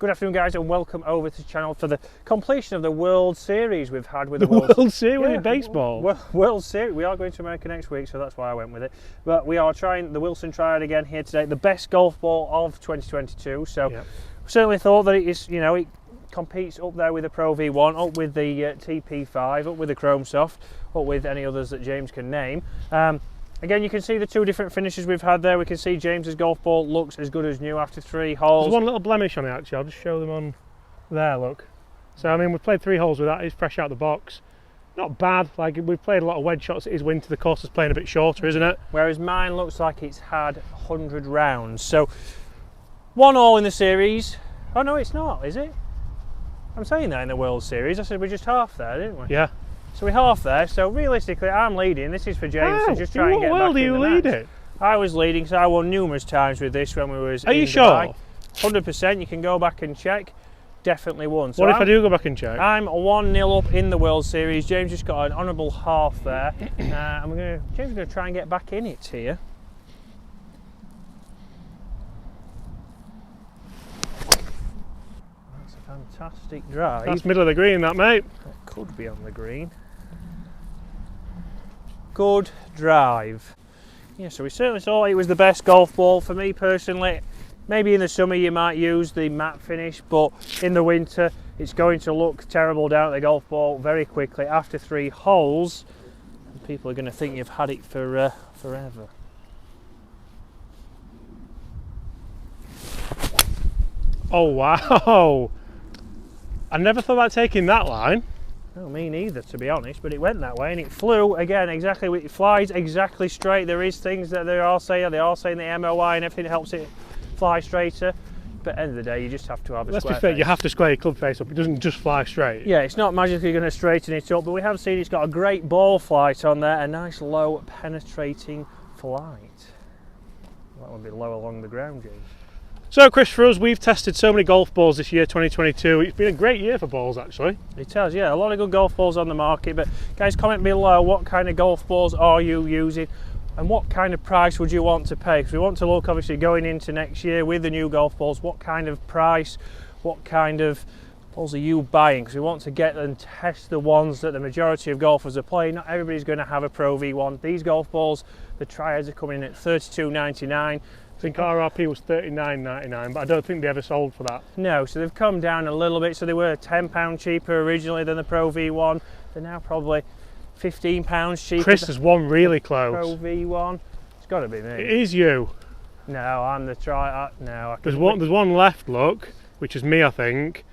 Good afternoon, guys, and welcome over to the channel for the completion of the World Series we've had with the World Series with baseball. World Series. We are going to America next week, so that's why I went with it. But we are trying the Wilson Triad again here today, the best golf ball of 2022. So certainly thought that it is, you know, it competes up there with the Pro V1, up with the TP5, up with the Chrome Soft, up with any others that James can name. Again, you can see the two different finishes we've had there. We can see James's golf ball looks as good as new after 3 holes. There's one little blemish on it actually, I'll just show them on there, look. So I mean, we've played 3 holes with that, it's fresh out the box. Not bad, like we've played a lot of wedge shots, it is winter, the course is playing a bit shorter, isn't it? Whereas mine looks like it's had 100 rounds. So, 1 all in the series. Oh no, it's not, is it? I'm saying that in the World Series, I said we're just half there, didn't we? Yeah. So we're half there, so realistically I'm leading. This is for James to just try and get back in the match. What world are you leading? I was leading, so I won numerous times with this when we was Are you sure? 100%, you can go back and check. Definitely won. So what if I do go back and check? I'm 1-0 up in the World Series. James just got an honourable half there. And James is going to try and get back in it here. That's a fantastic drive. That's middle of the green, that, mate. That could be on the green. Good drive. Yeah, so we certainly thought it was the best golf ball. For me personally, maybe in the summer you might use the matte finish, but in the winter it's going to look terrible down at the golf ball very quickly after 3 holes. And people are going to think you've had it for forever. Oh wow! I never thought about taking that line. No, me neither, to be honest, but it went that way and it flew again exactly. It flies exactly straight. There is things that they are saying the MOI and everything helps it fly straighter, but at the end of the day you just have to have a Let's square be fair, face. you have to square your club face up, it doesn't just fly straight. Yeah, it's not magically going to straighten it up, but we have seen it's got a great ball flight on there, a nice low penetrating flight. That would be low along the ground, James. So Chris, for us, we've tested so many golf balls this year, 2022. It's been a great year for balls actually. It has, yeah, a lot of good golf balls on the market, but guys, comment below what kind of golf balls are you using and what kind of price would you want to pay, because we want to look obviously going into next year with the new golf balls, what kind of price, what kind of balls are you buying, because we want to get and test the ones that the majority of golfers are playing. Not everybody's going to have a Pro V1. These golf balls, the Triads, are coming in at $32.99. I think RRP was $39.99, but I don't think they ever sold for that. No, so they've come down a little bit. So they were £10 cheaper originally than the Pro V1. They're now probably £15 cheaper. Chris, there's one really close. Pro V1. It's got to be me. It is you. No, I'm the Triad. No, There's one left, look, which is me, I think,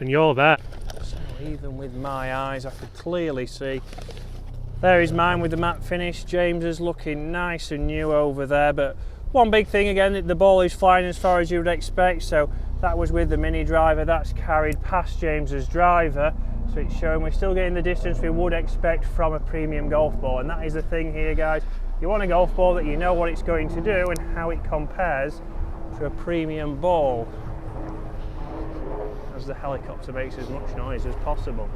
and you're there. So even with my eyes, I could clearly see. There is mine with the matte finish. James is looking nice and new over there, but one big thing again, the ball is flying as far as you would expect, so that was with the mini driver, that's carried past James's driver, so it's showing we're still getting the distance we would expect from a premium golf ball, and that is the thing here, guys. You want a golf ball that you know what it's going to do and how it compares to a premium ball, as the helicopter makes as much noise as possible.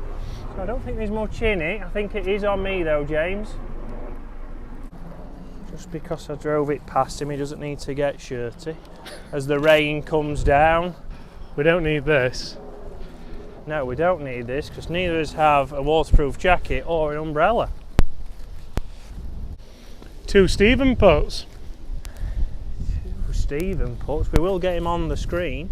So I don't think there's much in it. I think it is on me though, James. Just because I drove it past him, he doesn't need to get shirty. As the rain comes down. We don't need this. No, we don't need this, because neither of us have a waterproof jacket or an umbrella. 2 Stephen putts. 2 Stephen putts. We will get him on the screen.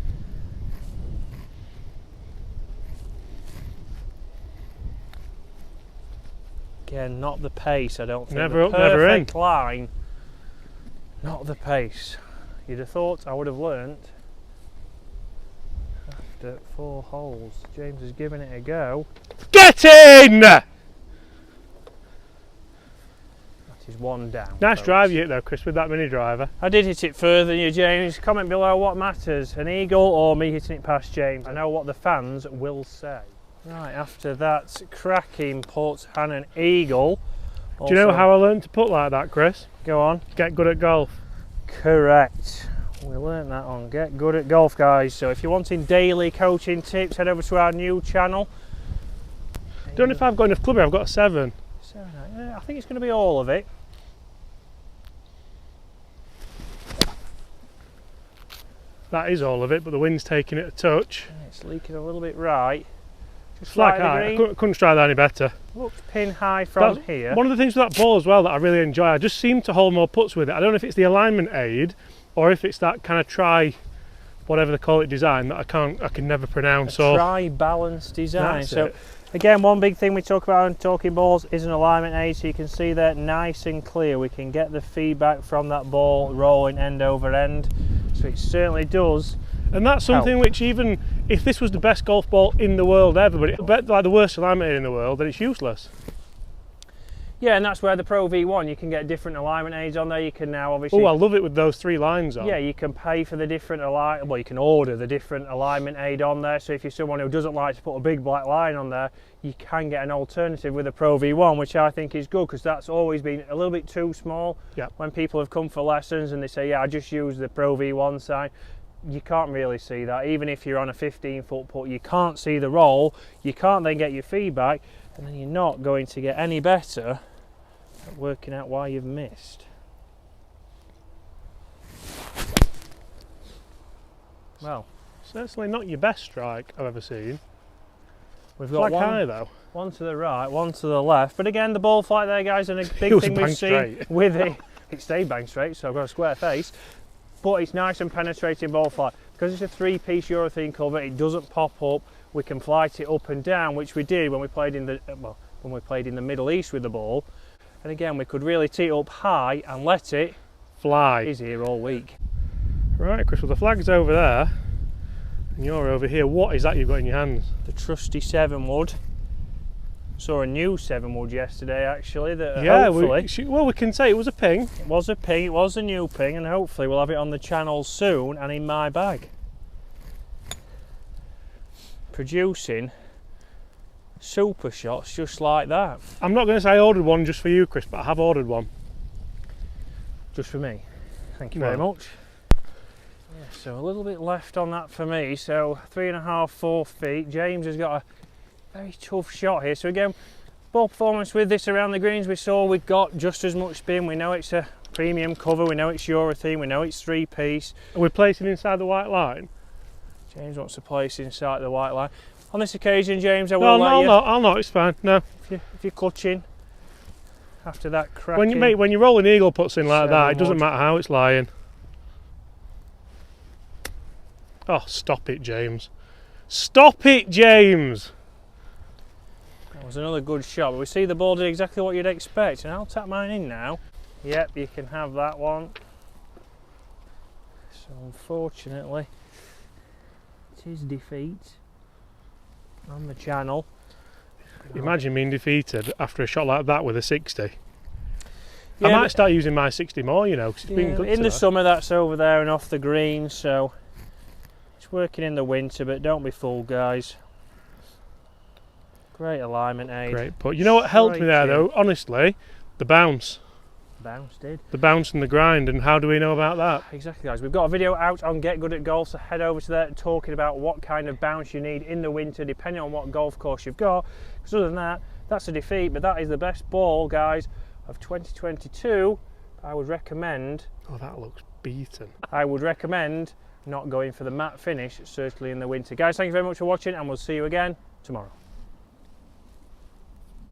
Again, not the pace, I don't think. Never the up, never in. perfect line. Not the pace. You'd have thought I would have learnt after 4 holes. James has given it a go. Get in! That is 1 down. Nice folks. drive you hit though, Chris, with that mini driver. I did hit it further than you, James. Comment below what matters, an eagle or me hitting it past James. I know what the fans will say. Right, after that cracking putt and an eagle. Do you know how I learned to putt like that, Chris? Go on. Get good at golf. Correct. We learned that on Get Good at Golf, guys. So if you're wanting daily coaching tips, head over to our new channel. Don't know if I've got enough clubber, I've got a 7. I think it's going to be all of it. That is all of it, but the wind's taking it a touch. And it's leaking a little bit right. Just Flag like the high. I green. couldn't strike that any better. Looks pin high from That's here. one of the things with that ball as well that I really enjoy. I just seem to hold more putts with it. I don't know if it's the alignment aid or if it's that kind of whatever they call it design that I can never pronounce. A tri-balance design. That's So it. again, one big thing we talk about in talking balls is an alignment aid, so you can see that nice and clear. We can get the feedback from that ball rolling end over end. So it certainly does. And that's something which, even if this was the best golf ball in the world ever, but it's like the worst alignment aid in the world, then it's useless. Yeah, and that's where the Pro V1, you can get different alignment aids on there. You can now obviously... Oh, I love it with those 3 lines on. Yeah, you can pay for the different alignment, well, you can order the different alignment aid on there. So if you're someone who doesn't like to put a big black line on there, you can get an alternative with a Pro V1, which I think is good because that's always been a little bit too small. Yep. When people have come for lessons and they say, yeah, I just use the Pro V1 sign. You can't really see that. Even if you're on a 15-foot putt, you can't see the roll. You can't then get your feedback, and then you're not going to get any better at working out why you've missed. Well, Certainly not your best strike I've ever seen. we've got Flag high though. one to the right, one to the left. But again, the ball flight there, guys, and a It big was thing bang we've seen straight. with it. It stayed bang straight, so I've got a square face. But it's nice and penetrating ball flight. Because it's a 3-piece urethane cover, it doesn't pop up. We can flight it up and down, which we did when we played in the Middle East with the ball. And again, we could really tee it up high and let it Fly. is here all week. Right, Chris, well the flag's over there, and you're over here. What is that you've got in your hands? The trusty 7-wood. Saw a new 7-wood yesterday, actually. That Yeah, hopefully we can say it was a ping. it was a ping. It was a new ping, and hopefully we'll have it on the channel soon and in my bag. Producing super shots just like that. I'm not going to say I ordered one just for you, Chris, but I have ordered one. Just for me. Thank you very No. much. Yeah, so a little bit left on that for me. So 3.5, 4 feet. James has got a very tough shot here. So again, ball performance with this around the greens we saw, we've got just as much spin. We know it's a premium cover, we know it's urethane, we know it's 3-piece. And we're placing inside the white line. James wants to place inside the white line. On this occasion, James, I will let you, I'll not, it's fine. No. if you're clutching after that cracking. When you roll an eagle puts in like that, it 7-wood. doesn't matter how it's lying. Oh, stop it, James. Stop it, James! That was another good shot, but we see the ball did exactly what you'd expect, and I'll tap mine in now. Yep, you can have that one. So unfortunately, it is defeat on the channel. Imagine being defeated after a shot like that with a 60. Yeah, I might but- start using my 60 more, you know, because it's been Yeah, good in the today. summer that's over there and off the green, so it's working in the winter, but don't be fooled, guys. Great alignment aid. Great putt. You know what helped me Straight there in. though? Honestly, the bounce. Bounce did. The bounce and the grind, and how do we know about that? Exactly, guys. We've got a video out on Get Good at Golf, so head over to there talking about what kind of bounce you need in the winter, depending on what golf course you've got. Because other than that, that's a defeat, but that is the best ball, guys, of 2022. I would recommend Oh, that looks beaten. not going for the matte finish, certainly in the winter. Guys, thank you very much for watching, and we'll see you again tomorrow.